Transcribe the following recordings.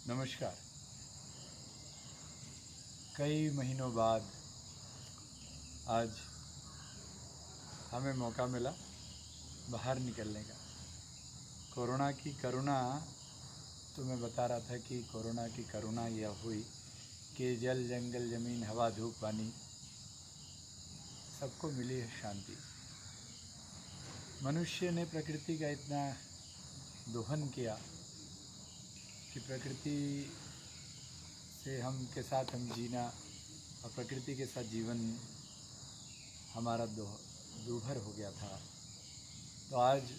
नमस्कार। कई महीनों बाद आज हमें मौका मिला बाहर निकलने का। कोरोना की करुणा, तो मैं बता रहा था कि कोरोना की करुणा यह हुई कि जल जंगल ज़मीन हवा धूप पानी सबको मिली है शांति। मनुष्य ने प्रकृति का इतना दोहन किया कि प्रकृति से के साथ हम जीना और प्रकृति के साथ जीवन हमारा दूभर हो गया था। तो आज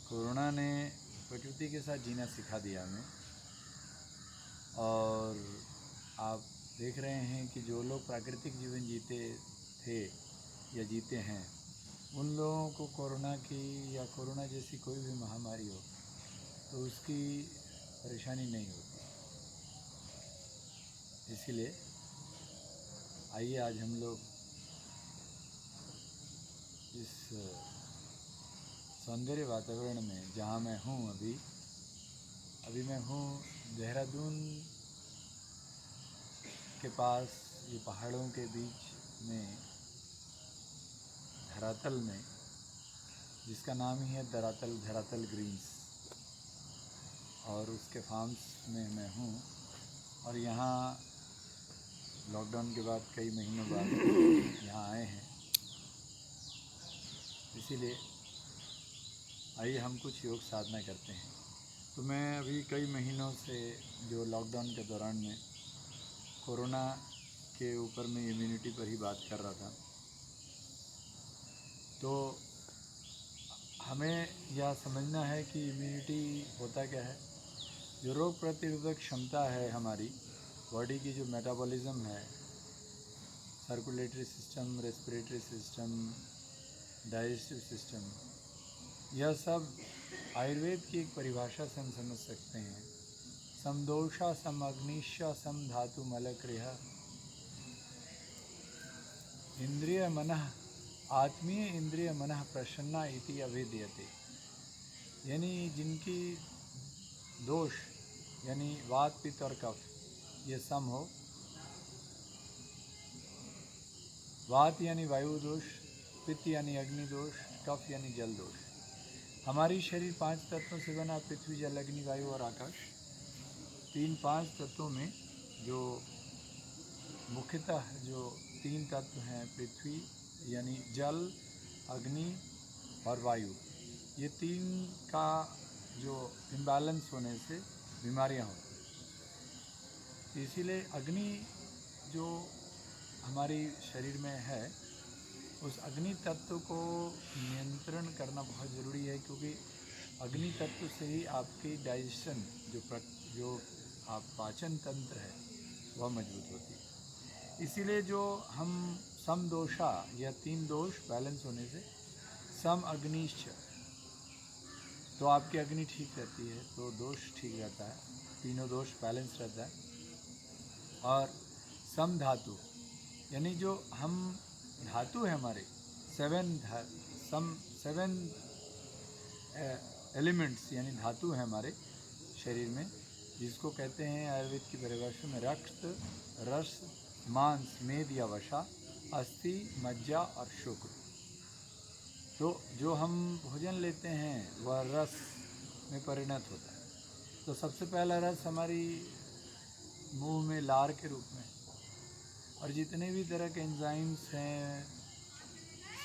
कोरोना ने प्रकृति के साथ जीना सिखा दिया हमें। और आप देख रहे हैं कि जो लोग प्राकृतिक जीवन जीते थे या जीते हैं, उन लोगों को कोरोना की या कोरोना जैसी कोई भी महामारी हो तो उसकी परेशानी नहीं होती। इसीलिए आइए आज हम लोग इस सौंदर्य वातावरण में, जहाँ मैं हूँ अभी मैं हूँ देहरादून के पास, ये पहाड़ों के बीच में धरातल में, जिसका नाम ही है धरातल ग्रीन्स, और उसके फार्म्स में मैं हूँ। और यहाँ लॉकडाउन के बाद कई महीनों बाद यहाँ आए हैं। इसीलिए आइए हम कुछ योग साधना करते हैं। तो मैं अभी कई महीनों से जो लॉकडाउन के दौरान में कोरोना के ऊपर में इम्यूनिटी पर ही बात कर रहा था, तो हमें यह समझना है कि इम्यूनिटी होता क्या है। जो रोग प्रतिरोधक क्षमता है हमारी बॉडी की, जो मेटाबॉलिज्म है, circulatory system, respiratory system, digestive system, यह सब आयुर्वेद की एक परिभाषा से हम समझ सकते हैं। समदोषा समअग्निश्च सम धातु मलक्रिय इंद्रिय मनः आत्मीय इंद्रिय मनः प्रसन्ना इति अभिधीयते। यानी जिनकी दोष यानी वात पित्त और कफ ये सम हो, वात यानी वायु दोष, पित्त यानी अग्नि दोष, कफ यानी जल दोष। हमारी शरीर 5 तत्वों से बना, पृथ्वी जल अग्नि वायु और आकाश। तीन 5 तत्वों में जो मुख्यतः जो 3 तत्व हैं, पृथ्वी यानी जल, अग्नि और वायु, ये 3 का जो इम्बैलेंस होने से बीमारियां होती हैं। इसीलिए अग्नि जो हमारी शरीर में है, उस अग्नि तत्व को नियंत्रण करना बहुत ज़रूरी है, क्योंकि अग्नि तत्व से ही आपकी डाइजेशन, जो आप पाचन तंत्र है, वह मजबूत होती है। इसीलिए जो हम समदोषा या 3 दोष बैलेंस होने से, सम अग्निश्च, तो आपकी अग्नि ठीक रहती है तो दोष ठीक रहता है, तीनों दोष बैलेंस रहता है। और सम धातु यानी जो हम धातु है हमारे, 7 एलिमेंट्स यानी धातु है हमारे शरीर में, जिसको कहते हैं आयुर्वेद की परिभाषा में रक्त, रस, मांस, मेद या वसा, अस्थि, मज्जा और शुक्र। तो जो हम भोजन लेते हैं वह रस में परिणत होता है। तो सबसे पहला रस हमारी मुंह में लार के रूप में, और जितने भी तरह के एंजाइम्स हैं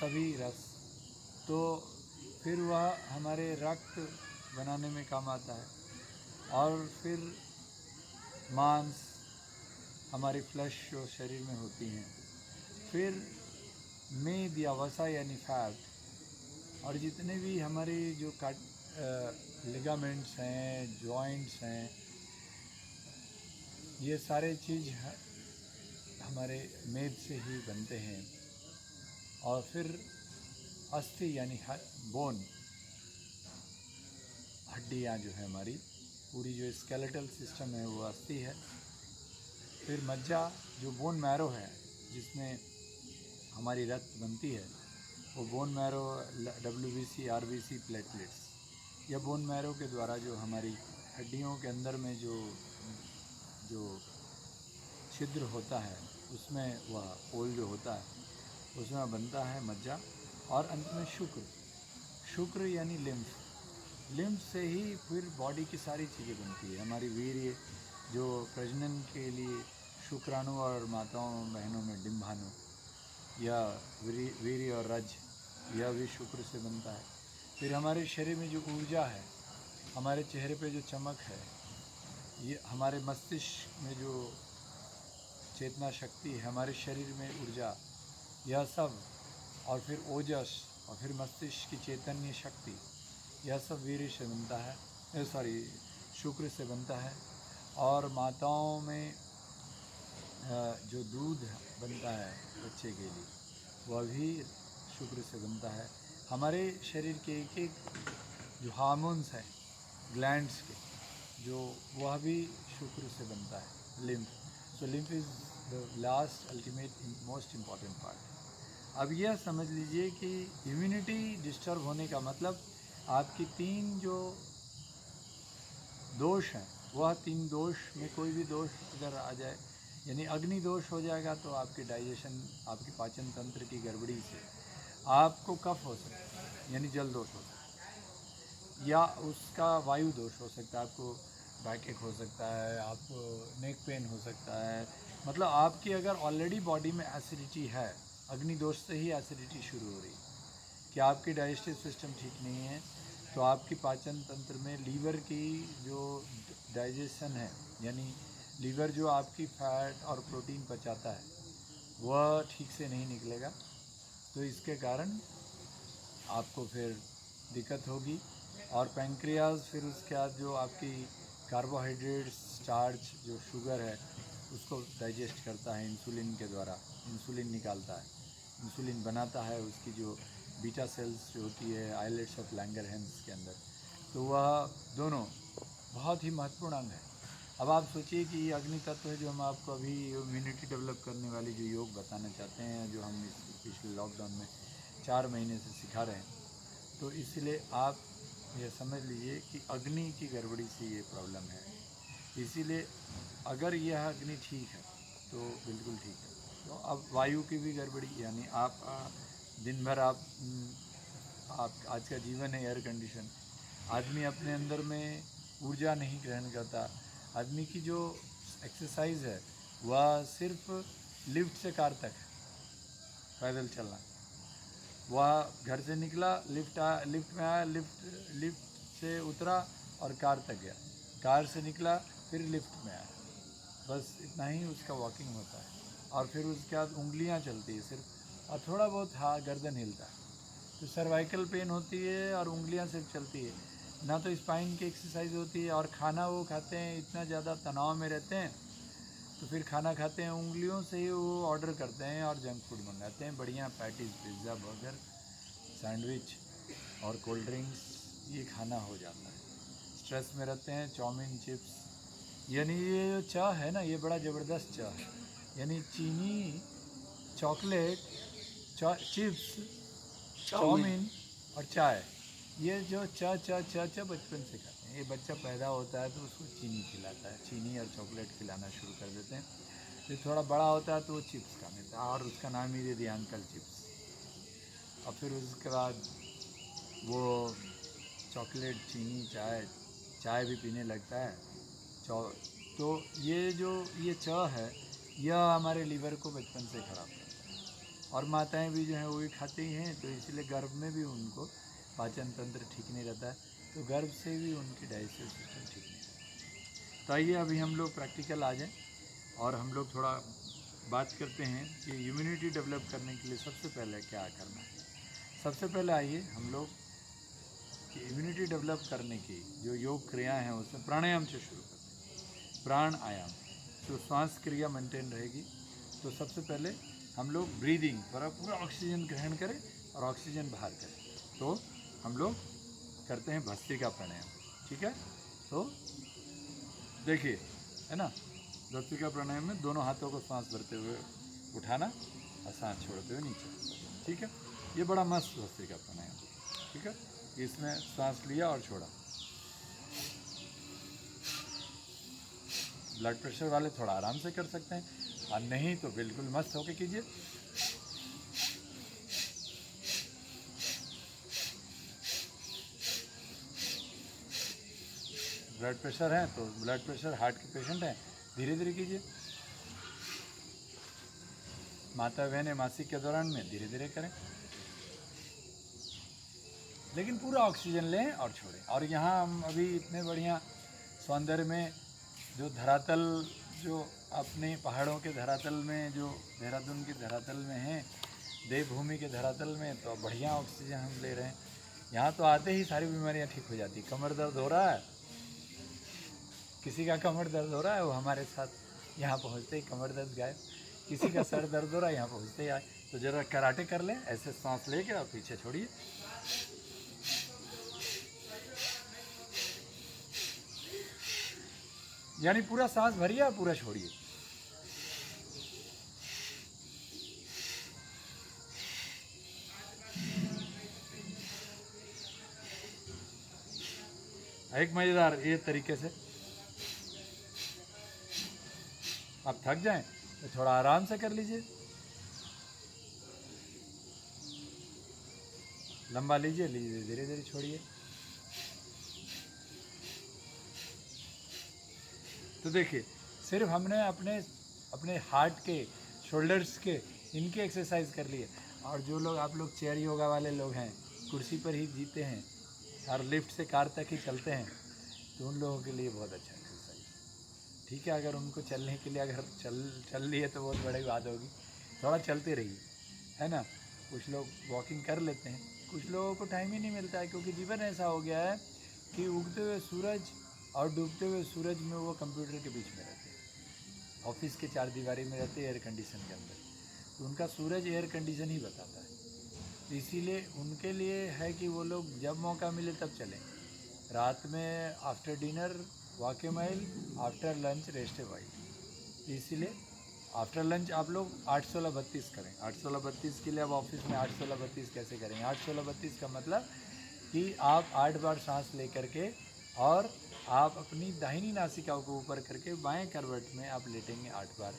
सभी रस, तो फिर वह हमारे रक्त बनाने में काम आता है। और फिर मांस, हमारी फ्लैश जो शरीर में होती हैं, फिर मेद या वसा यानी फैट, और जितने भी हमारे जो लिगामेंट्स हैं, जॉइंट्स हैं, ये सारे चीज़ हमारे मेद से ही बनते हैं। और फिर अस्थि यानी बोन, हड्डियाँ जो है हमारी, पूरी जो स्केलेटल सिस्टम है वो अस्थि है। फिर मज्जा जो बोन मैरो है, जिसमें हमारी रक्त बनती है, वो bone marrow, WBC, RBC platelets, या बोन मैरो के द्वारा जो हमारी हड्डियों के अंदर में जो जो छिद्र होता है उसमें वह पोल जो होता है उसमें बनता है मज्जा, और अंत में शुक्र। शुक्र यानी लिम्फ से ही फिर बॉडी की सारी चीज़ें बनती है। हमारी वीर्य जो प्रजनन के लिए शुक्राणु और माताओं बहनों में डिम्बाणु या वीर्य और रज, यह भी शुक्र से बनता है। फिर हमारे शरीर में जो ऊर्जा है, हमारे चेहरे पे जो चमक है, ये हमारे मस्तिष्क में जो चेतना शक्ति है, हमारे शरीर में ऊर्जा, यह सब, और फिर ओजस, और फिर मस्तिष्क की चैतन्य शक्ति, यह सब वीर्य से बनता है, शुक्र से बनता है। और माताओं में जो दूध बनता है बच्चे के लिए, वह भी शुक्र से बनता है। हमारे शरीर के एक एक जो हार्मोन्स हैं ग्लैंड्स के, जो वह भी शुक्र से बनता है, lymph. So lymph is the last ultimate most important part. अब यह समझ लीजिए कि इम्यूनिटी डिस्टर्ब होने का मतलब आपकी 3 जो दोष हैं, वह 3 दोष में कोई भी दोष अगर आ जाए, यानी अग्नि दोष हो जाएगा तो आपकी डाइजेशन, आपकी पाचन तंत्र की गड़बड़ी से आपको कफ हो सकता है, यानी जल दोष हो सकता है, या उसका वायु दोष हो सकता है, आपको बैक एक हो सकता है, आपको नेक पेन हो सकता है। मतलब आपकी अगर ऑलरेडी बॉडी में एसिडिटी है, अग्नि दोष से ही एसिडिटी शुरू हो रही है कि आपकी डाइजेस्टिव सिस्टम ठीक नहीं है, तो आपकी पाचन तंत्र में लीवर की जो डाइजेशन है, यानी लीवर जो आपकी फैट और प्रोटीन पचाता है, वह ठीक से नहीं निकलेगा, तो इसके कारण आपको फिर दिक्कत होगी। और पैंक्रियाज फिर उसके बाद जो आपकी कार्बोहाइड्रेट्स, स्टार्च, जो शुगर है, उसको डाइजेस्ट करता है इंसुलिन के द्वारा, इंसुलिन निकालता है, इंसुलिन बनाता है उसकी जो बीटा सेल्स जो होती है आइलेट्स ऑफ लैंगरहैंस के अंदर, तो वह दोनों बहुत ही महत्वपूर्ण अंग है। अब आप सोचिए कि ये अग्नि तत्व है जो हम आपको अभी इम्यूनिटी डेवलप करने वाली जो योग बताना चाहते हैं, जो हम इस पिछले लॉकडाउन में 4 महीने से सिखा रहे हैं, तो इसलिए आप ये समझ लीजिए कि अग्नि की गड़बड़ी से ये प्रॉब्लम है। इसीलिए अगर यह अग्नि ठीक है तो बिल्कुल ठीक है। तो अब वायु की भी गड़बड़ी, यानी आप दिन भर आप आज का जीवन है एयर कंडीशन, आदमी अपने अंदर में ऊर्जा नहीं ग्रहण करता। आदमी की जो एक्सरसाइज है वह सिर्फ लिफ्ट से कार तक है, पैदल चलना। वह घर से निकला, लिफ्ट में आया, लिफ्ट से उतरा और कार तक गया, कार से निकला फिर लिफ्ट में आया, बस इतना ही उसका वॉकिंग होता है। और फिर उसके बाद उंगलियां चलती है सिर्फ, और थोड़ा बहुत हाँ गर्दन हिलता है, तो सर्वाइकल पेन होती है और उंगलियां सिर्फ चलती है, ना तो स्पाइन की एक्सरसाइज होती है। और खाना वो खाते हैं, इतना ज़्यादा तनाव में रहते हैं, तो फिर खाना खाते हैं उंगलियों से ही, वो ऑर्डर करते हैं और जंक फूड मंगाते हैं, बढ़िया पैटीज, पिज़्ज़ा, बर्गर, सैंडविच और कोल्ड ड्रिंक्स, ये खाना हो जाता है। स्ट्रेस में रहते हैं, चाउमीन, चिप्स, यानी ये जो चाह है ना, ये बड़ा ज़बरदस्त चाह है, यानी चीनी, चॉकलेट, चिप्स, चाउमीन और चाय, ये जो चा चा चा चा बचपन से खाते हैं। ये बच्चा पैदा होता है तो उसको चीनी खिलाता है, चीनी और चॉकलेट खिलाना शुरू कर देते हैं। फिर थोड़ा बड़ा होता है तो वो चिप्स खा लेता है, और उसका नाम ही दे दिया अंकल चिप्स। और फिर उसके बाद वो चॉकलेट, चीनी, चाय भी पीने लगता है। तो ये चाह है, यह हमारे लीवर को बचपन से ख़राब करता है। और माताएं भी जो हैं वो भी खाती ही हैं, तो इसलिए गर्भ में भी उनको पाचन तंत्र ठीक नहीं रहता है, तो गर्भ से भी उनकी डाइजेस्टिव सिस्टम ठीक नहीं रहता। तो आइए अभी हम लोग प्रैक्टिकल आ जाएं और हम लोग थोड़ा बात करते हैं कि इम्यूनिटी डेवलप करने के लिए सबसे पहले क्या करना है। सबसे पहले आइए हम लोग कि इम्यूनिटी डेवलप करने की जो योग क्रियाएँ हैं उसमें प्राणायाम से शुरू करते हैं। प्राणायाम, तो श्वास क्रिया मेंटेन रहेगी। तो सबसे पहले हम लोग ब्रीदिंग पूरा ऑक्सीजन ग्रहण करें और ऑक्सीजन बाहर करें, तो हम लोग करते हैं भस्त्रिका प्राणायाम। ठीक है, तो देखिए, है ना, भस्त्रिका प्राणायाम में दोनों हाथों को सांस भरते हुए उठाना और सांस छोड़ते हुए नीचे। ठीक है, ये बड़ा मस्त भस्त्रिका प्राणायाम। ठीक है, इसमें सांस लिया और छोड़ा, ब्लड प्रेशर वाले थोड़ा आराम से कर सकते हैं, और नहीं तो बिल्कुल मस्त होके कीजिए। ब्लड प्रेशर है तो ब्लड प्रेशर, हार्ट के पेशेंट हैं, धीरे धीरे कीजिए। माता बहनें मासिक के दौरान में धीरे धीरे करें, लेकिन पूरा ऑक्सीजन लें और छोड़ें। और यहाँ हम अभी इतने बढ़िया सौंदर्य में जो धरातल, जो अपने पहाड़ों के धरातल में, जो देहरादून के धरातल में हैं, देवभूमि के धरातल में, तो बढ़िया ऑक्सीजन हम ले रहे हैं। यहाँ तो आते ही सारी बीमारियाँ ठीक हो जाती। कमर दर्द हो रहा है, किसी का कमर दर्द हो रहा है, वो हमारे साथ यहाँ पहुँचते ही कमर दर्द गायब। किसी का सर दर्द हो रहा है, यहाँ पहुँचते ही आए। तो ज़रा कराटे कर लें, ऐसे सांस लेके और पीछे छोड़िए। यानी पूरा सांस भरिए और पूरा छोड़िए। एक मज़ेदार ये तरीके से आप थक जाएं तो थोड़ा आराम से कर लीजिए, लंबा लीजिए, लीजिए, धीरे धीरे छोड़िए। तो देखिए, सिर्फ हमने अपने अपने हार्ट के, शोल्डर्स के, इनके एक्सरसाइज कर लिए। और जो लोग, आप लोग चेयर योगा वाले लोग हैं, कुर्सी पर ही जीते हैं और लिफ्ट से कार तक ही चलते हैं, तो उन लोगों के लिए बहुत अच्छा एक्सरसाइज। ठीक है, अगर उनको चलने के लिए अगर चल लिए तो बहुत बड़ी बात होगी, थोड़ा चलते रहिए, है ना। कुछ लोग वॉकिंग कर लेते हैं, कुछ लोगों को टाइम ही नहीं मिलता है, क्योंकि जीवन ऐसा हो गया है कि उगते हुए सूरज और डूबते हुए सूरज में वो कंप्यूटर के बीच में रहते हैं, ऑफिस के चार दीवारी में रहते हैं, एयर कंडीशन के अंदर। तो उनका सूरज एयर कंडीशन ही बताता है। तो इसीलिए उनके लिए है कि वो लोग जब मौका मिले तब चलें। रात में after dinner walk A mile, after lunch rest a while. इसीलिए आफ्टर लंच आप लोग 8-16-32 करें। 8-16-32 के लिए अब ऑफिस में 8-16-32 कैसे करेंगे? 8-16-32 का मतलब कि आप 8 बार सांस ले करके और आप अपनी दाहिनी नासिका को ऊपर करके बाएं करवट में आप लेटेंगे 8 बार,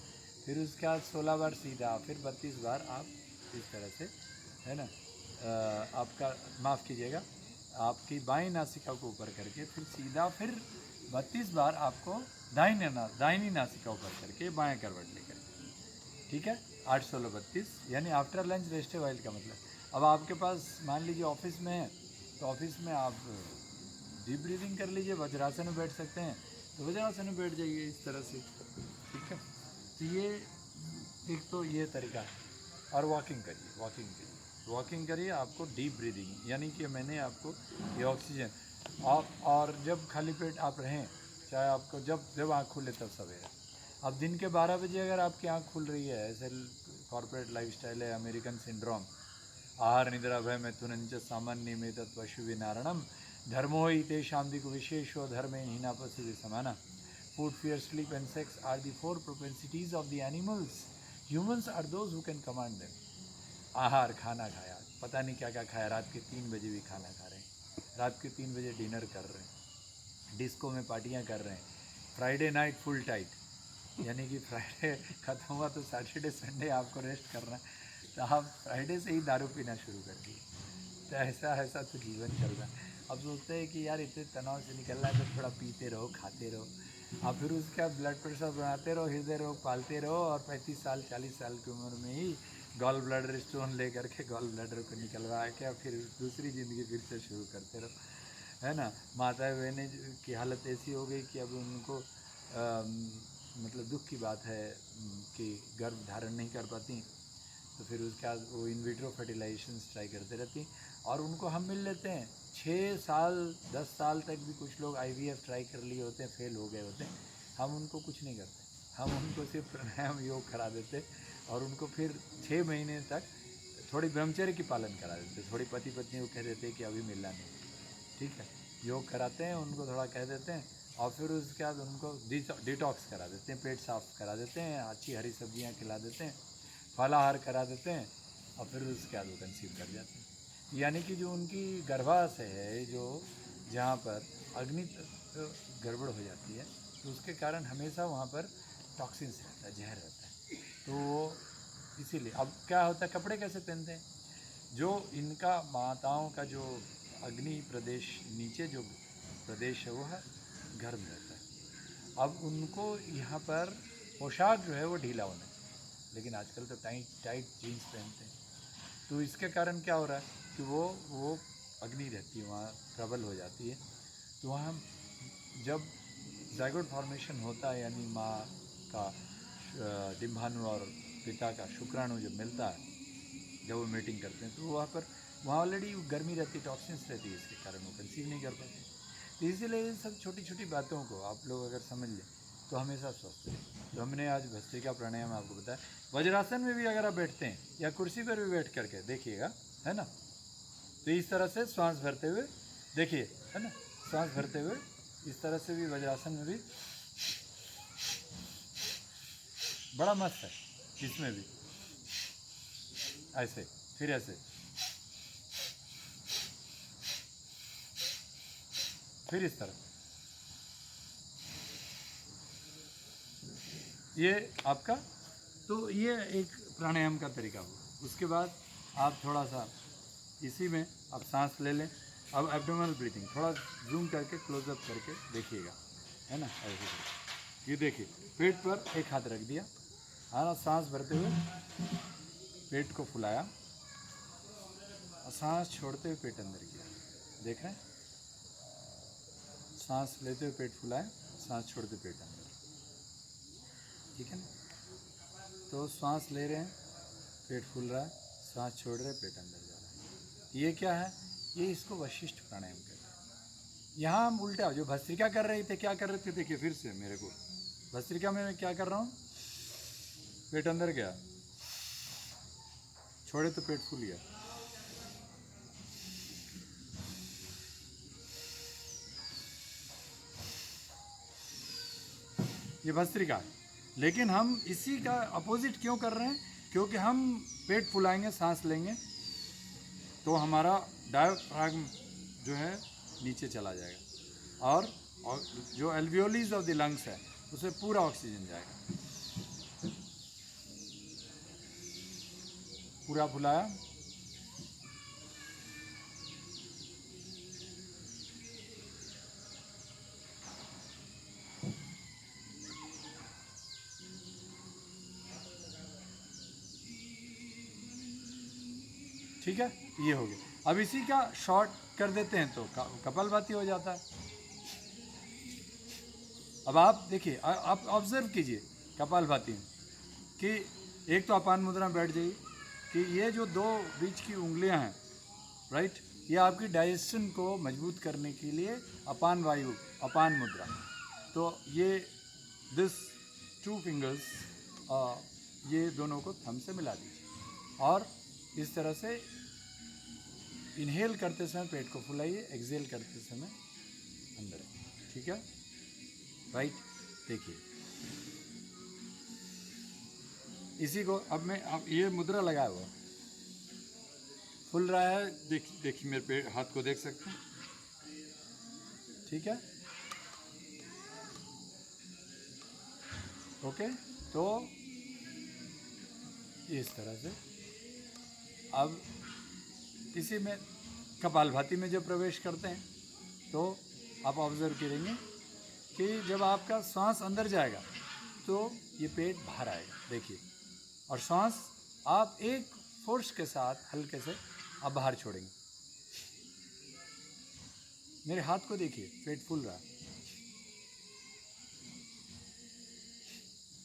फिर उसके बाद 16 बार सीधा, फिर 32 बार आप इस तरह से, है ना। आपका माफ़ कीजिएगा, आपकी बाईं नासिका को ऊपर करके फिर सीधा, फिर 32 बार आपको दाहिनी नासिका ऊपर करके बाएं करवट लेकर। ठीक है, 8-16-32 यानी आफ्टर लंच रेस्ट वाइल का मतलब। अब आपके पास मान लीजिए ऑफिस में है, तो ऑफिस में आप डीप ब्रीदिंग कर लीजिए, वज्रासन में बैठ सकते हैं तो वज्रासन में बैठ जाइए इस तरह से। ठीक है, तो ये एक तो ये तरीका है। और वॉकिंग करिए, वॉकिंग करिए, आपको डीप ब्रीदिंग, यानी कि मैंने आपको ये ऑक्सीजन, और जब खाली पेट आप रहें, चाहे आपको जब आँख खुले तब सवेरे। अब दिन के 12 बजे अगर आपकी आँख खुल रही है, ऐसे कॉर्पोरेट लाइफस्टाइल है, अमेरिकन सिंड्रोम, आहार निद्रा भय मैथुनंच सामान्य में तत्वशु विनारणम धर्मो ही तेषाम दिक विशेषो धर्मे हीनापसि समाना। Food, fear, sleep and sex are the 4 propensities of the animals. Humans are those who can command them. आहार, खाना खाया, पता नहीं क्या क्या खाया, रात के 3 बजे भी खाना खा रहे हैं, रात के 3 बजे डिनर कर रहे हैं, डिस्को में पार्टियां कर रहे हैं, फ्राइडे नाइट फुल टाइट, यानी कि फ्राइडे ख़त्म हुआ तो सैटरडे संडे आपको रेस्ट करना है, तो आप फ्राइडे से ही दारू पीना शुरू कर दिए। तो ऐसा तो जीवन चल रहा है। अब सोचते हैं कि यार इतने तनाव से निकलना है तो थोड़ा पीते रहो, खाते रहो, और फिर उसका ब्लड प्रेशर बनाते रहो, हृदय रोग पालते रहो, और 35 साल 40 साल की उम्र में ही गॉल ब्लैडर स्टोन ले करके गॉल ब्लैडर को निकलवा के और फिर दूसरी ज़िंदगी फिर से शुरू करते रहो, है ना। माता बहनें की हालत ऐसी हो गई कि अब उनको मतलब दुख की बात है कि गर्भ धारण नहीं कर पाती, तो फिर उसके बाद वो इन विट्रो फर्टिलाइजेशन ट्राई करते रहती, और उनको हम मिल लेते हैं 6 साल 10 साल तक भी कुछ लोग IVF ट्राई कर लिए होते हैं, फेल हो गए होते हैं। हम उनको कुछ नहीं करते, हम उनको सिर्फ प्राणायाम योग करा देते, और उनको फिर 6 महीने तक थोड़ी ब्रह्मचर्य की पालन करा देते, थोड़ी पति पत्नी को कह देते हैं कि अभी मिलना नहीं। ठीक है, योग कराते हैं, उनको थोड़ा कह देते हैं, और फिर उसके बाद उनको डिटॉक्स करा देते हैं, पेट साफ करा देते हैं, अच्छी हरी सब्जियां खिला देते हैं, फलाहार करा देते हैं, और फिर उसके बाद वो कंसीव कर जाते हैं। यानी कि जो उनकी गर्भाशय है, जो जहाँ पर अग्नि गड़बड़ हो जाती है, तो उसके कारण हमेशा वहाँ पर टॉक्सिन्स रहता है, जहर रहता है। तो वो इसीलिए अब क्या होता है, कपड़े कैसे पहनते हैं, जो इनका माताओं का जो अग्नि प्रदेश नीचे जो प्रदेश है वो है गर्म रहता है। अब उनको यहाँ पर पोशाक जो है वो ढीला होना चाहिए, लेकिन आजकल तो टाइट टाइट जीन्स पहनते हैं। तो इसके कारण क्या हो रहा है कि वो अग्नि रहती है वहाँ प्रबल हो जाती है। तो वहाँ जब ज़ाइगोट फॉर्मेशन होता है, यानी माँ का डिम्बाणु और पिता का शुक्राणु जब मिलता है, जब वो मीटिंग करते हैं, तो वहाँ ऑलरेडी गर्मी रहती, टॉक्सिन्स रहती है, इसके कारण वो कंसीव नहीं कर पाते। तो इसीलिए इन सब छोटी छोटी बातों को आप लोग अगर समझ लें तो हमेशा स्वस्थ रहें। तो हमने आज भस्त्रिका प्राणायाम आपको बताया। वज्रासन में भी अगर आप बैठते हैं या कुर्सी पर भी बैठ करके देखिएगा, है ना, तो इस तरह से श्वास भरते हुए देखिए, है ना, श्वास भरते हुए इस तरह से भी वज्रासन में भी बड़ा मस्त है, इसमें भी ऐसे, फिर ऐसे, फिर इस तरह। ये आपका, तो ये एक प्राणायाम का तरीका हुआ। उसके बाद आप थोड़ा सा इसी में आप सांस ले लें। अब एब्डोमिनल ब्रीथिंग थोड़ा जूम करके क्लोजअप करके देखिएगा, है ना, ऐसे। ये देखिए, पेट पर एक हाथ रख दिया, हाँ, सांस भरते हुए पेट को फुलाया और सांस छोड़ते हुए पेट अंदर किया, देख रहे हैं, सांस लेते हुए पेट फुलाए, सांस छोड़ते पेट अंदर, ठीक है ना। तो सांस ले रहे हैं, पेट फूल रहा है, सांस छोड़ रहे हैं, पेट अंदर जा रहा है। ये क्या है, ये इसको वशिष्ठ प्राणायाम कहते हैं। यहाँ हम उल्टा, जो भस्त्रिका कर रहे थे, क्या कर रहे थे, देखिए फिर से मेरे को, भस्त्रिका में मैं क्या कर रहा हूँ, पेट अंदर गया, छोड़े तो पेट फूल गया, ये भस्त्रिका है। लेकिन हम इसी का अपोजिट क्यों कर रहे हैं, क्योंकि हम पेट फुलाएंगे, सांस लेंगे, तो हमारा डायफ्रागम जो है नीचे चला जाएगा और जो एल्वियोलीज ऑफ द लंग्स है उसमें पूरा ऑक्सीजन जाएगा। पूरा फुलाया, ठीक है, ये हो गया। अब इसी का शॉर्ट कर देते हैं तो कपालभाति हो जाता है। अब आप देखिए, आप ऑब्जर्व कीजिए कपालभाति में कि एक तो अपान मुद्रा में बैठ जाइए कि ये जो दो बीच की उंगलियां हैं, राइट, ये आपकी डाइजेशन को मजबूत करने के लिए अपान वायु, अपान मुद्रा। तो ये दिस 2 फिंगर्स, ये दोनों को थंब से मिला दीजिए और इस तरह से इनहेल करते समय पेट को फुलाइए, एक्सहेल करते समय अंदर, ठीक है, राइट। देखिए इसी को अब मैं, अब ये मुद्रा लगाया हुआ फुल रहा है, देखिए मेरे पेट, हाथ को देख सकते हैं, ठीक है, ओके। तो इस तरह से अब इसी में कपालभाति में जब प्रवेश करते हैं तो आप ऑब्जर्व करेंगे कि जब आपका सांस अंदर जाएगा तो ये पेट बाहर आएगा, देखिए, और सांस आप एक फोर्स के साथ हल्के से आप बाहर छोड़ेंगे। मेरे हाथ को देखिए, पेट फूल रहा है,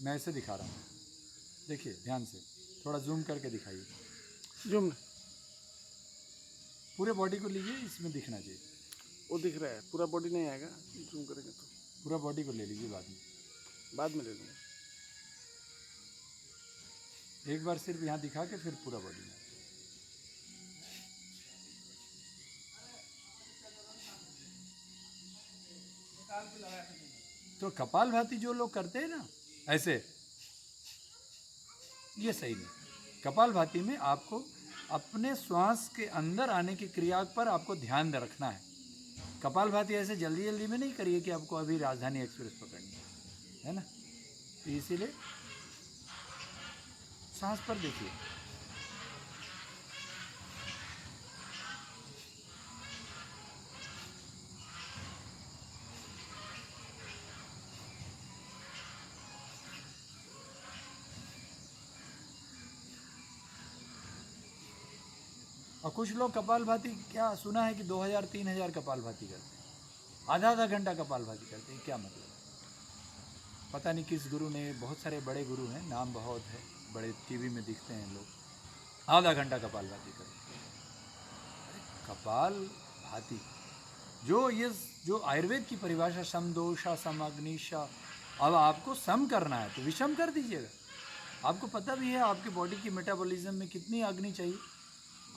मैं ऐसे दिखा रहा हूँ, देखिए ध्यान से, थोड़ा जूम करके दिखाइए, जूम पूरे बॉडी को लीजिए, इसमें दिखना चाहिए। वो दिख रहा है, पूरा बॉडी नहीं आएगा, जूम करेंगे तो पूरा बॉडी को ले लीजिए, बाद में ले लूँगा। एक बार सिर्फ यहाँ दिखा के फिर पूरा बॉडी में। तो कपालभाति जो लोग करते हैं ना ऐसे, ये सही नहीं। कपालभाति में आपको अपने श्वास के अंदर आने की क्रिया पर आपको ध्यान रखना है। कपालभाति ऐसे जल्दी जल्दी में नहीं करिए कि आपको अभी राजधानी एक्सप्रेस पकड़नी है। है ना। तो इसीलिए सांस पर देखिए, और कुछ लोग कपालभाति क्या सुना है कि 2000-3000 कपालभाति करते हैं, आधा आधा घंटा कपालभाति करते हैं। क्या मतलब? पता नहीं किस गुरु ने, बहुत सारे बड़े गुरु हैं, नाम बहुत है, बड़े टीवी में दिखते हैं लोग, आधा घंटा कपालभाति करते हैं। कपालभाति जो आयुर्वेद की परिभाषा सम दोषा सम अग्निशा, अब आपको सम करना है तो विषम कर दीजिएगा। आपको पता भी है आपके बॉडी की मेटाबॉलिज्म में कितनी अग्नि चाहिए।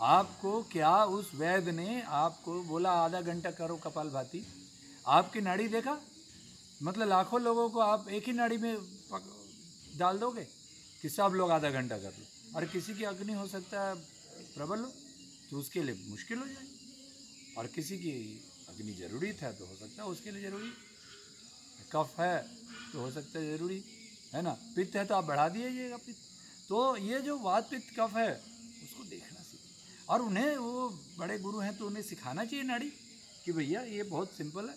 आपको क्या उस वैद्य ने आपको बोला आधा घंटा करो कपालभाति, आपकी नाड़ी देखा? मतलब लाखों लोगों को आप एक ही नाड़ी में डाल दोगे कि सब लोग आधा घंटा कर लो, और किसी की अग्नि हो सकता है प्रबल हो तो उसके लिए मुश्किल हो जाएगी, और किसी की अग्नि जरूरी था तो हो सकता है उसके लिए जरूरी, कफ है तो हो सकता है जरूरी है ना, पित्त है तो आप बढ़ा दीजिएगा पित्त। तो ये जो वात पित्त कफ है उसको देखना सीखिए, और उन्हें वो बड़े गुरु हैं तो उन्हें सिखाना चाहिए नाड़ी कि भैया ये बहुत सिंपल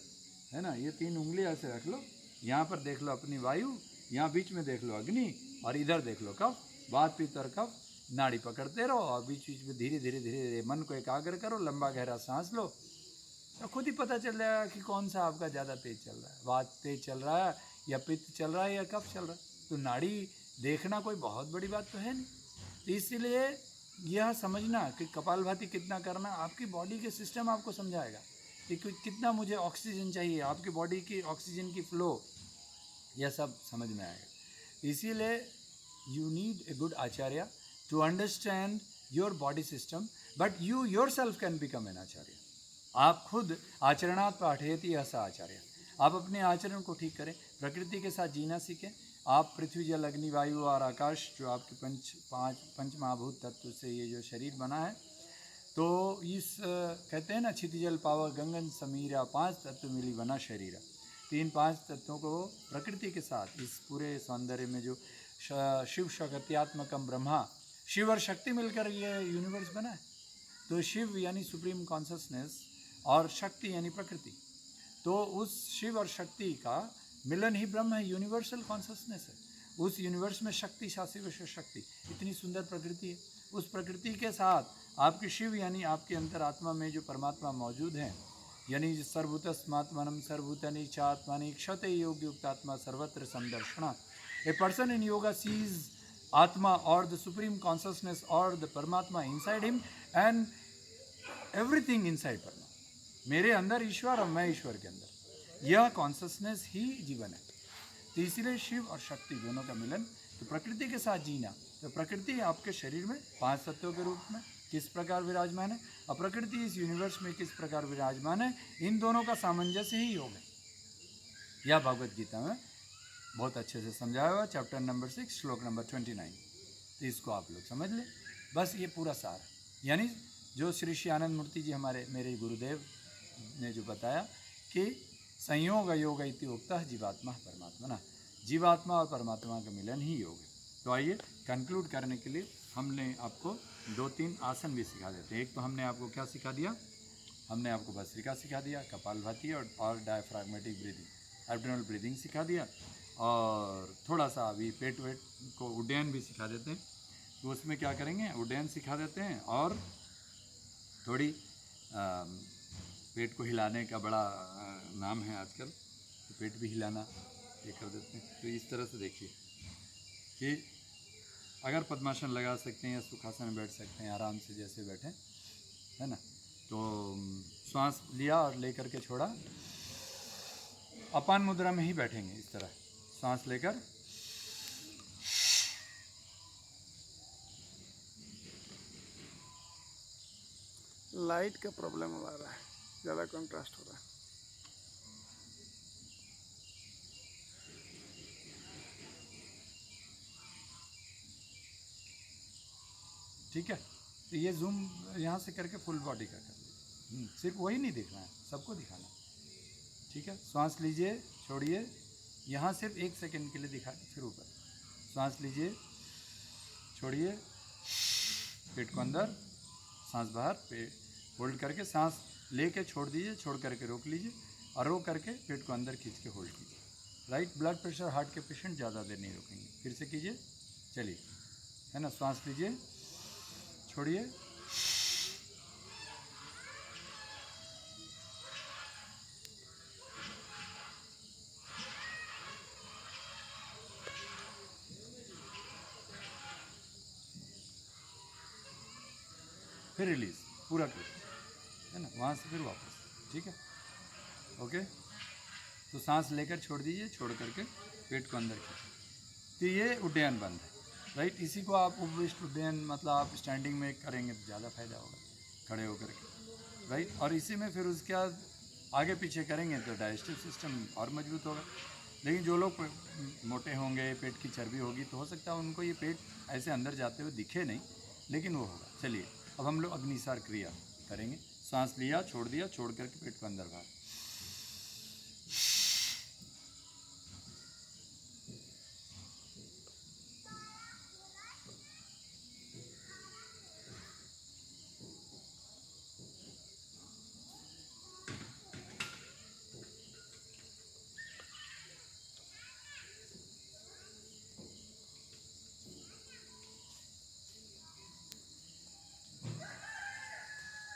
है ना, ये 3 उंगली ऐसे रख लो, यहाँ पर देख लो अपनी वायु, यहाँ बीच में देख लो अग्नि, और इधर देख लो कफ, वात पित्त और कफ, नाड़ी पकड़ते रहो और बीच बीच में धीरे धीरे धीरे धीरे मन को एकाग्र करो, लंबा गहरा सांस लो, तो खुद ही पता चल जाएगा कि कौन सा आपका ज़्यादा तेज चल रहा है, वात तेज चल रहा है या पित्त चल रहा है या कफ चल रहा है। तो नाड़ी देखना कोई बहुत बड़ी बात तो है नहीं। तो इसीलिए यह समझना कि कपालभाति कितना करना, आपकी बॉडी के सिस्टम आपको समझाएगा कि कितना मुझे ऑक्सीजन चाहिए, आपकी बॉडी की ऑक्सीजन की फ्लो, यह सब समझ में आएगा। इसीलिए you need a good acharya to understand your body system, but you yourself can become an acharya. आप खुद आचरणात् पाठयति यह स आचार्य, आप अपने आचरण को ठीक करें, प्रकृति के साथ जीना सीखें। आप पृथ्वी जल अग्नि वायु और आकाश, जो आपके पंच महाभूत तत्व से ये जो शरीर बना है, तो इस कहते हैं ना क्षितिजल पावर गंगन समीरा, 5 तत्व मिली बना शरीर। तो इन 5 तत्वों को प्रकृति के साथ इस पूरे सौंदर्य में जो शिव शक्त्यात्मकम ब्रह्मा, शिव और शक्ति मिलकर ये यूनिवर्स बना है। तो शिव यानी सुप्रीम कॉन्शसनेस और शक्ति यानी प्रकृति, तो उस शिव और शक्ति का मिलन ही ब्रह्म है, यूनिवर्सल कॉन्शसनेस है। उस यूनिवर्स में शक्ति शाशिव शक्ति, इतनी सुंदर प्रकृति है। उस प्रकृति के साथ आपके शिव यानी आपके अंतरात्मा में जो परमात्मा मौजूद हैं, यानी सर्वभूतस्मात्मनम सर्वभूतानि चात्मानि क्षते योग युक्तात्मा सर्वत्र समदर्शना। A person in yoga sees atma और द सुप्रीम कॉन्शसनेस और the paramatma inside him and everything inside paramatma. मेरे अंदर ईश्वर और मैं ईश्वर के अंदर, यह कॉन्शसनेस ही जीवन है। तो इसीलिए शिव और शक्ति दोनों का मिलन, तो प्रकृति के साथ जीना। तो प्रकृति आपके शरीर में 5 तत्वों के रूप में किस प्रकार विराजमान है, और प्रकृति इस यूनिवर्स में किस प्रकार विराजमान है, इन दोनों का सामंजस्य ही योग है। यह भगवत गीता में बहुत अच्छे से समझाया हुआ, चैप्टर नंबर 6 श्लोक नंबर 29। तो इसको आप लोग समझ लें, बस ये पूरा सार। यानी जो श्री श्री आनंद मूर्ति जी हमारे मेरे गुरुदेव ने जो बताया कि संयोग योग इति उक्तः जीवात्मा परमात्मा ना, जीवात्मा और परमात्मा का मिलन ही योग है। तो आइए कंक्लूड करने के लिए हमने आपको 2-3 आसन भी सिखा देते हैं। एक तो हमने आपको क्या सिखा दिया, हमने आपको भस्त्रिका सिखा दिया, कपालभाति और डायफ्राग्मेटिक ब्रीदिंग, एब्डोमिनल ब्रीदिंग सिखा दिया, और थोड़ा सा अभी पेट वेट को उड्डयन भी सिखा देते हैं। तो उसमें क्या करेंगे, उड्डयन सिखा देते हैं, और थोड़ी पेट को हिलाने का बड़ा नाम है आजकल, तो पेट भी हिलाना ये कर देते हैं। तो इस तरह से देखिए कि अगर पद्मासन लगा सकते हैं या सुखासन में बैठ सकते हैं आराम से, जैसे बैठें, है ना। तो श्वास लिया और लेकर के छोड़ा, अपान मुद्रा में ही बैठेंगे, इस तरह सांस लेकर लाइट का प्रॉब्लम आ रहा है, ज़्यादा कंट्रास्ट हो रहा है। ठीक है। तो ये जूम यहाँ से करके फुल बॉडी का कर लीजिए, सिर्फ वही नहीं दिखना है, सबको दिखाना। ठीक है, सांस लीजिए, छोड़िए, यहाँ सिर्फ 1 सेकंड के लिए दिखा, फिर ऊपर सांस लीजिए, छोड़िए, पेट को अंदर, सांस बाहर, पेट होल्ड करके सांस लेके छोड़ दीजिए, छोड़ करके रोक लीजिए और रोक करके पेट को अंदर खींच के होल्ड कीजिए। राइट, ब्लड प्रेशर हार्ट के पेशेंट ज़्यादा देर नहीं रुकेंगे। फिर से कीजिए, चलिए, है ना, सांस लीजिए, छोड़िए, फिर रिलीज, पूरा करिए, है ना, वहाँ से फिर वापस, ठीक है, ओके। तो सांस लेकर छोड़ दीजिए, छोड़ करके पेट को अंदर खींचिए। तो ये उड्डयन बंद है। राइट, इसी को आप उपविष्ट उड्डयन, मतलब आप स्टैंडिंग में करेंगे तो ज़्यादा फायदा होगा, खड़े होकर के। राइट, और इसी में फिर उसके बाद आगे पीछे करेंगे तो डाइजेस्टिव सिस्टम और मजबूत होगा। लेकिन जो लोग मोटे होंगे, पेट की चर्बी होगी, तो हो सकता है उनको ये पेट ऐसे अंदर जाते हुए दिखे नहीं, लेकिन वो होगा। चलिए, अब हम लोग अग्निसार क्रिया करेंगे। सांस लिया, छोड़ दिया, छोड़ करके पेट को अंदर बाहर,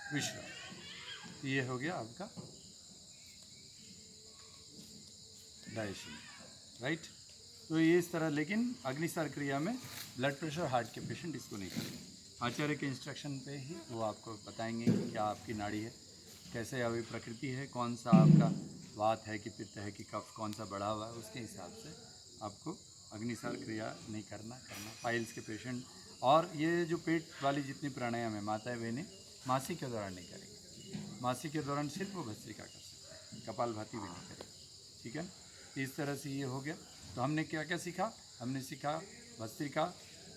विश्राम। तो ये हो गया आपका डाइजेशन। राइट, तो ये इस तरह, लेकिन अग्निसार क्रिया में ब्लड प्रेशर हार्ट के पेशेंट इसको नहीं करेंगे। आचार्य के इंस्ट्रक्शन पे ही वो आपको बताएंगे कि क्या आपकी नाड़ी है, कैसे अभी प्रकृति है, कौन सा आपका वात है कि पित्त है कि कफ कौन सा बढ़ा हुआ है, उसके हिसाब से आपको अग्निसार क्रिया नहीं करना पाइल्स के पेशेंट। और ये जो पेट वाली जितनी प्राणायाम है, माताएं बहनें मासिक के दौरान नहीं करेंगे। मासिक के दौरान सिर्फ वो भस्त्रिका कर सकते हैं, कपालभाति भी नहीं करेंगे, ठीक है। इस तरह से ये हो गया। तो हमने क्या क्या सीखा? हमने सीखा भस्त्रिका,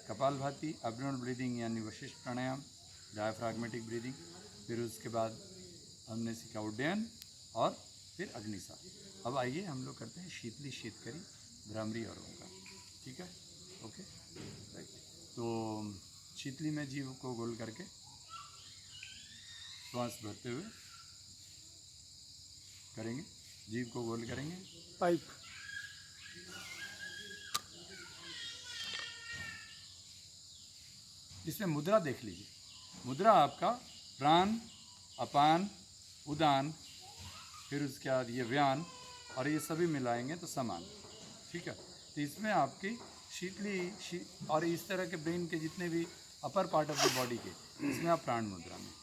कपालभाति, एब्डोमिनल ब्रीदिंग यानी वशिष्ठ प्राणायाम, डायफ्राग्मेटिक ब्रीदिंग, फिर उसके बाद हमने सीखा उड्डयन और फिर अग्निसार। अब आइए हम लोग करते हैं शीतली, शीतकरी, भ्रामरी और ओंकार, ठीक है, ओके, राइट। तो शीतली में जीव को गोल करके श्वास भरते हुए करेंगे, जीव को गोल करेंगे, पाइप इसमें मुद्रा देख लीजिए। मुद्रा आपका प्राण, अपान, उदान, फिर उसके बाद ये व्यान, और ये सभी मिलाएंगे तो समान, ठीक है। तो इसमें आपकी शीतली और इस तरह के ब्रेन के जितने भी upper part of the body के, इसमें आप प्राण मुद्रा में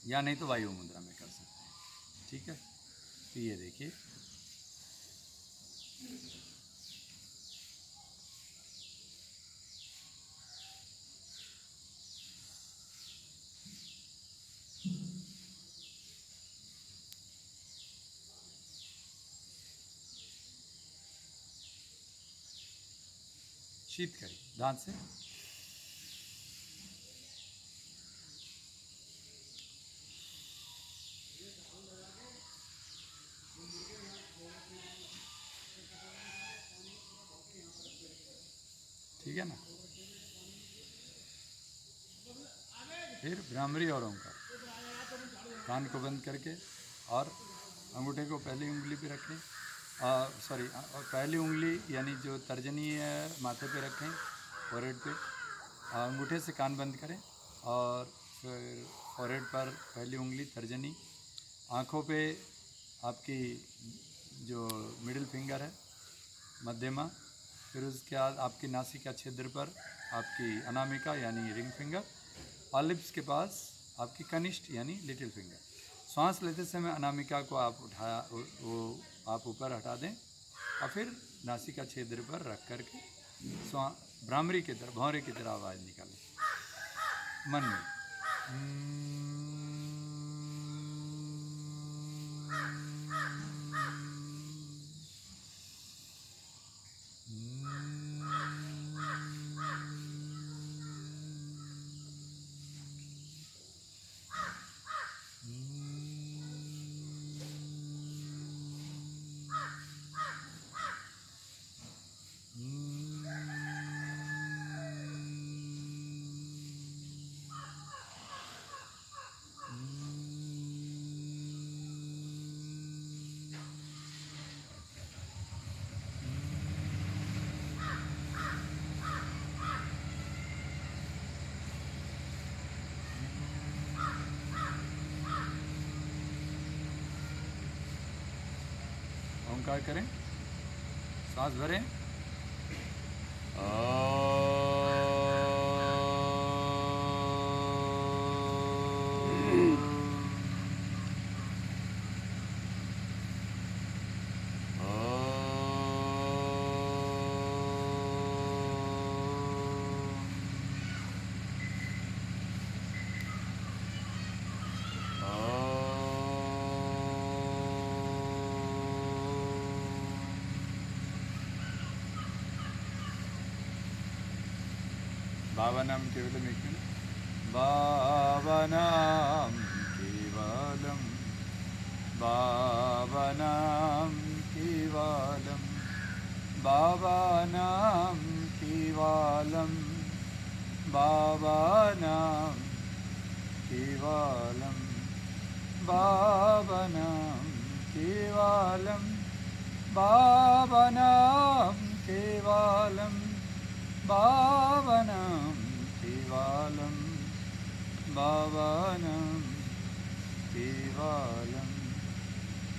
या नहीं तो वायु मुद्रा में कर सकते हैं, ठीक है। तो ये देखिए, शीत करी दांत से, ठीक है ना। फिर भ्रामरी और ओंकार, कान को बंद करके और अंगूठे को पहली उंगली पे रखें, सॉरी, पहली उंगली यानी जो तर्जनी है माथे पे रखें, फोरहेड पे, अंगूठे से कान बंद करें और फिर फोरहेड पर पहली उंगली तर्जनी, आँखों पे आपकी जो मिडिल फिंगर है मध्यमा, फिर उसके बाद आपकी नासिका छिद्र पर आपकी अनामिका यानी रिंग फिंगर, और लिप्स के पास आपकी कनिष्ठ यानी लिटिल फिंगर। सांस लेते समय अनामिका को आप वो आप ऊपर हटा दें और फिर नासिका छिद्र पर रख करके भ्रामरी की तरह, भौरे की तरह आवाज़ निकालें मन में। ओंकार करें, सांस भरें। भावनाम केवलम एक मिनट। भावनाम केवलम, भावनाम केवलम, भावनाम केवलम, भावनाम केवलम, भावनाम केवलम, भावनाम केवलम, भावनाम केवलम, भावनाम केवलम,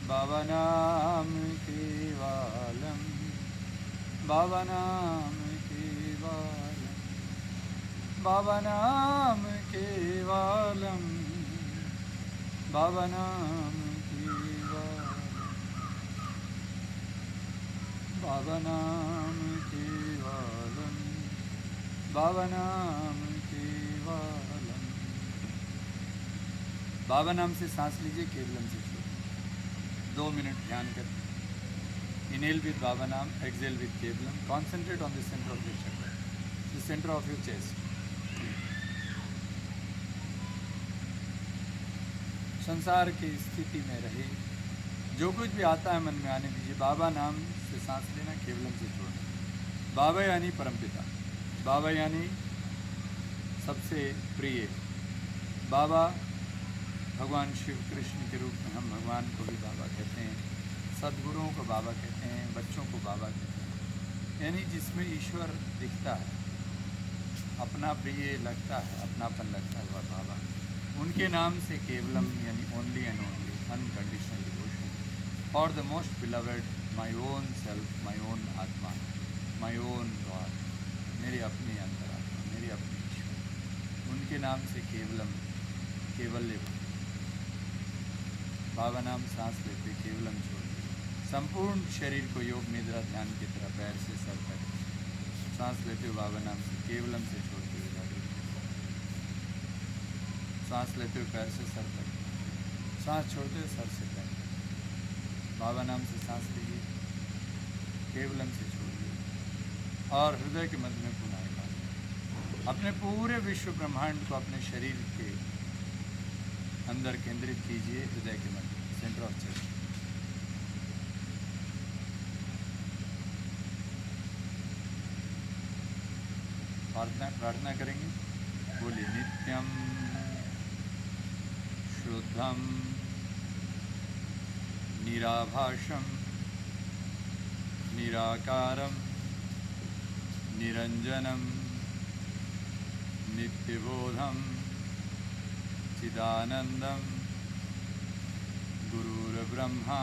भावनाम केवलम, भावनाम केवलम, भावनाम केवलम, भावनाम केवलम, भावनाम केवलम, भावनाम केवलम। भावनाम से सांस लीजिए, केवलम से छोड़िए। 2 मिनट ध्यान करें। Inhale with bhavanam, exhale with kevalam. Concentrate on the centre of your chakra, the centre of your chest. संसार की स्थिति में रहे, जो कुछ भी आता है मन में आने दीजिए। बाबा नाम से सांस लेना, केवलम से छोड़ना। बाबा यानी परमपिता, बाबा यानी सबसे प्रिय। बाबा भगवान शिव कृष्ण के रूप में हम भगवान को भी बाबा कहते हैं, सद्गुरुओं को बाबा कहते हैं, बच्चों को बाबा कहते हैं। यानी जिसमें ईश्वर दिखता है, अपना प्रिय लगता है, अपनापन लगता है, वह बाबा। उनके नाम से केवलम यानी only and only, unconditional devotion for the most beloved, my own self, my own आत्मा, माई ओन गॉड, मेरे अपने अंतरात्मा, मेरे अपने ईश्वर। उनके नाम से केवलम, केवल्य। बाबा नाम सांस लेते, केवलम छोड़ते। संपूर्ण शरीर को योग निद्रा ध्यान की तरह पैर से सर तक सांस लेते हुए बाबा नाम से, केवलम से छोड़ते हुए जागृत। सांस लेते हुए पैर से सर तक, सांस छोड़ते हुए सर से पैर तक। बाबा नाम से सांस लीजिए, केवलम से छोड़िए और हृदय के मध्य में पुनः एकाग्र। अपने पूरे विश्व ब्रह्मांड को अपने शरीर के अंदर केंद्रित कीजिए, हृदय के मध्य, सेंटर ऑफ चेस्ट। प्रार्थना करेंगे, बोलिए। नित्यम शुद्धम निराभाषम निराकारम निरंजनम नित्यबोधम चिदानंदम गुरुर्ब्रह्मा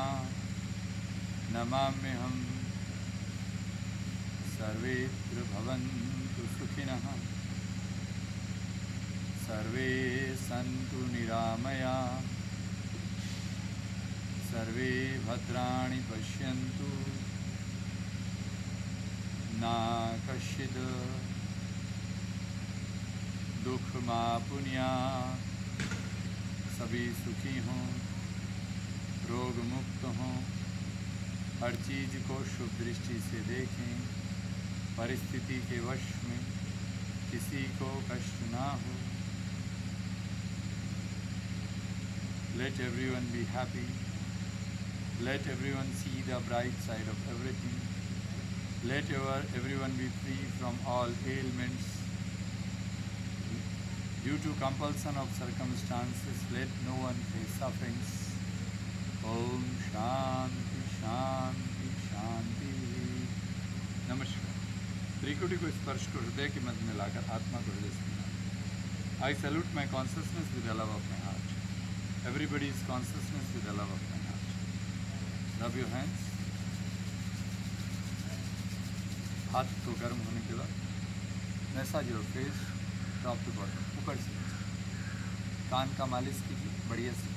नमाम्यहम्। सर्वेत्र भवन्तु सुखिनः, सर्वे सन्तु निरामया, सर्वे भद्राणि पश्यन्तु, ना कश्चित् दुःखमाप्नुयात्। सभी सुखी हों, रोग मुक्त हों, हर चीज़ को शुभ दृष्टि से देखें, परिस्थिति के वश में किसी को कष्ट ना हो। Let everyone be happy. Let everyone see the bright side of everything. Let everyone be free from all ailments. Due to compulsion of circumstances, let no one face sufferings. Om Shanti Shanti Shanti। नमस्कार। त्रिकुटी को स्पर्श को हृदय के मध्य में लाकर आत्मा को हृदय से मिलाएं। I salute my consciousness with the love of my heart. Everybody's consciousness with the love of my heart. Rub your hands. हाथ तो गर्म होने के बाद massage your face top to bottom, ऊपर से नीचे। कान का मालिश कीजिए बढ़िया से,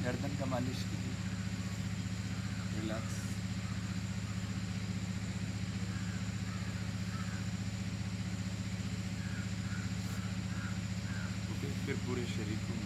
गर्दन का मालिश कीजिए, रिलैक्स। ओके, फिर पूरे शरीर को